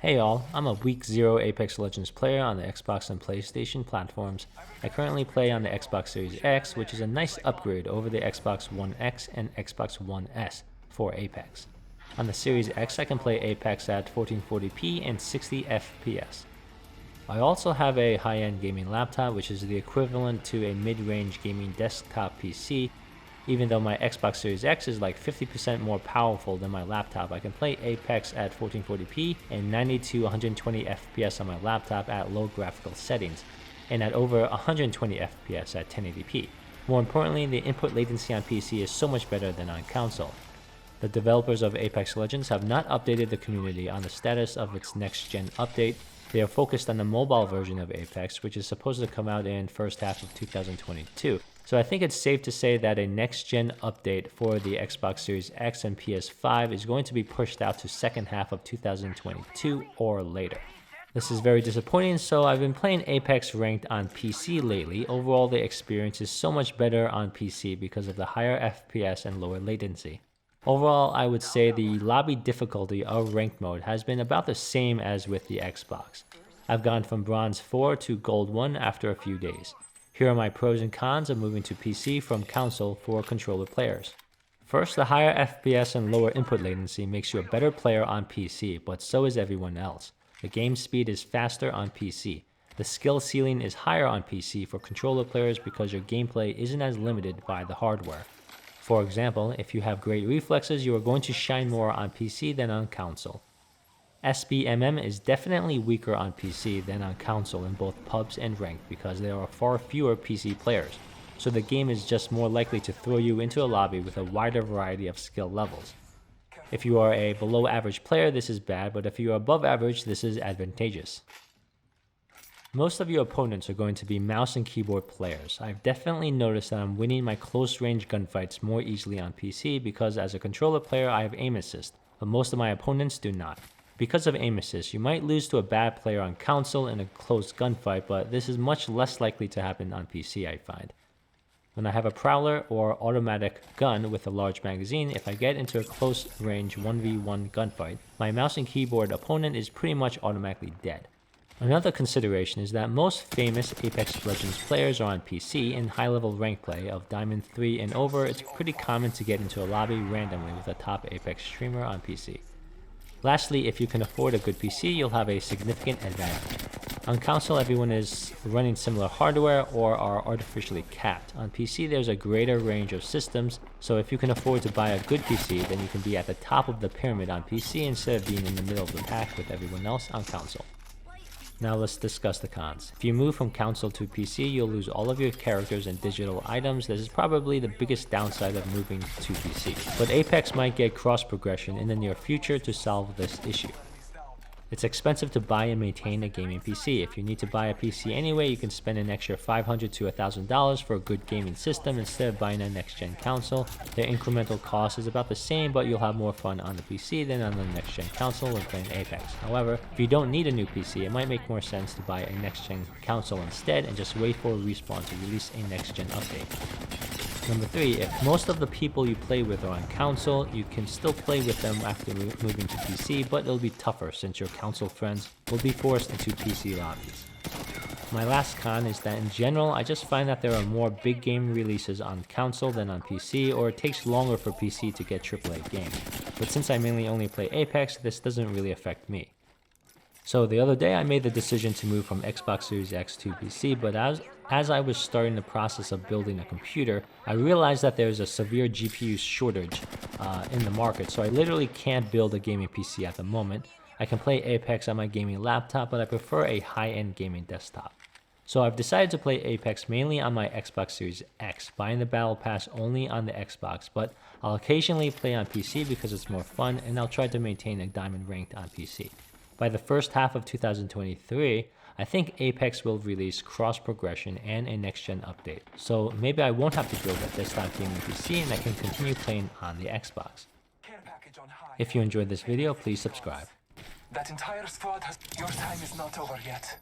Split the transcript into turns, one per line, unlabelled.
Hey y'all, I'm a week 0 Apex Legends player on the Xbox and PlayStation platforms. I currently play on the Xbox Series X, which is a nice upgrade over the Xbox One X and Xbox One S for Apex. On the Series X I can play Apex at 1440p and 60 FPS. I also have a high-end gaming laptop, which is the equivalent to a mid-range gaming desktop PC. Even though my Xbox Series X is like 50% more powerful than my laptop, I can play Apex at 1440p and 90 to 120 FPS on my laptop at low graphical settings, and at over 120 FPS at 1080p. More importantly, the input latency on PC is so much better than on console. The developers of Apex Legends have not updated the community on the status of its next-gen update. They are focused on the mobile version of Apex, which is supposed to come out in first half of 2022. So I think it's safe to say that a next-gen update for the Xbox Series X and PS5 is going to be pushed out to second half of 2022 or later. This is very disappointing, so I've been playing Apex ranked on PC lately. Overall, the experience is so much better on PC because of the higher FPS and lower latency. Overall, I would say the lobby difficulty of ranked mode has been about the same as with the Xbox. I've gone from bronze 4 to gold 1 after a few days. Here are my pros and cons of moving to PC from console for controller players. First, the higher FPS and lower input latency makes you a better player on PC, but so is everyone else. The game speed is faster on PC. The skill ceiling is higher on PC for controller players because your gameplay isn't as limited by the hardware. For example, if you have great reflexes, you are going to shine more on PC than on console. SBMM is definitely weaker on PC than on console in both pubs and ranked because there are far fewer PC players, so the game is just more likely to throw you into a lobby with a wider variety of skill levels. If you are a below average player, this is bad, but if you are above average, this is advantageous. Most of your opponents are going to be mouse and keyboard players. I've definitely noticed that I'm winning my close range gunfights more easily on PC because as a controller player I have aim assist, but most of my opponents do not. Because of aim assist, you might lose to a bad player on console in a close gunfight, but this is much less likely to happen on PC, I find. When I have a prowler or automatic gun with a large magazine, if I get into a close range 1v1 gunfight, my mouse and keyboard opponent is pretty much automatically dead. Another consideration is that most famous Apex Legends players are on PC. In high-level rank play of Diamond 3 and over, it's pretty common to get into a lobby randomly with a top Apex streamer on PC. Lastly, if you can afford a good PC, you'll have a significant advantage. On console, everyone is running similar hardware or are artificially capped. On PC, there's a greater range of systems, so if you can afford to buy a good PC, then you can be at the top of the pyramid on PC instead of being in the middle of the pack with everyone else on console. Now let's discuss the cons. If you move from console to PC, you'll lose all of your characters and digital items. This is probably the biggest downside of moving to PC. But Apex might get cross progression in the near future to solve this issue. It's expensive to buy and maintain a gaming PC. If you need to buy a PC anyway, you can spend an extra $500 to $1,000 for a good gaming system instead of buying a next-gen console. The incremental cost is about the same, but you'll have more fun on the PC than on the next-gen console when playing Apex. However, if you don't need a new PC, it might make more sense to buy a next-gen console instead and just wait for Respawn to release a next-gen update. Number 3, if most of the people you play with are on console, you can still play with them after moving to PC, but it'll be tougher since your console friends will be forced into PC lobbies. My last con is that in general, I just find that there are more big game releases on console than on PC, or it takes longer for PC to get AAA games. But since I mainly only play Apex, this doesn't really affect me. So the other day I made the decision to move from Xbox Series X to PC, but as I was starting the process of building a computer, I realized that there's a severe GPU shortage in the market, so I literally can't build a gaming PC at the moment. I can play Apex on my gaming laptop, but I prefer a high-end gaming desktop. So I've decided to play Apex mainly on my Xbox Series X, buying the Battle Pass only on the Xbox, but I'll occasionally play on PC because it's more fun, and I'll try to maintain a diamond ranked on PC. By the first half of 2023, I think Apex will release cross-progression and a next-gen update, so maybe I won't have to build a desktop gaming PC and I can continue playing on the Xbox. If you enjoyed this video, please subscribe.
That entire squad has... Your time is not over yet.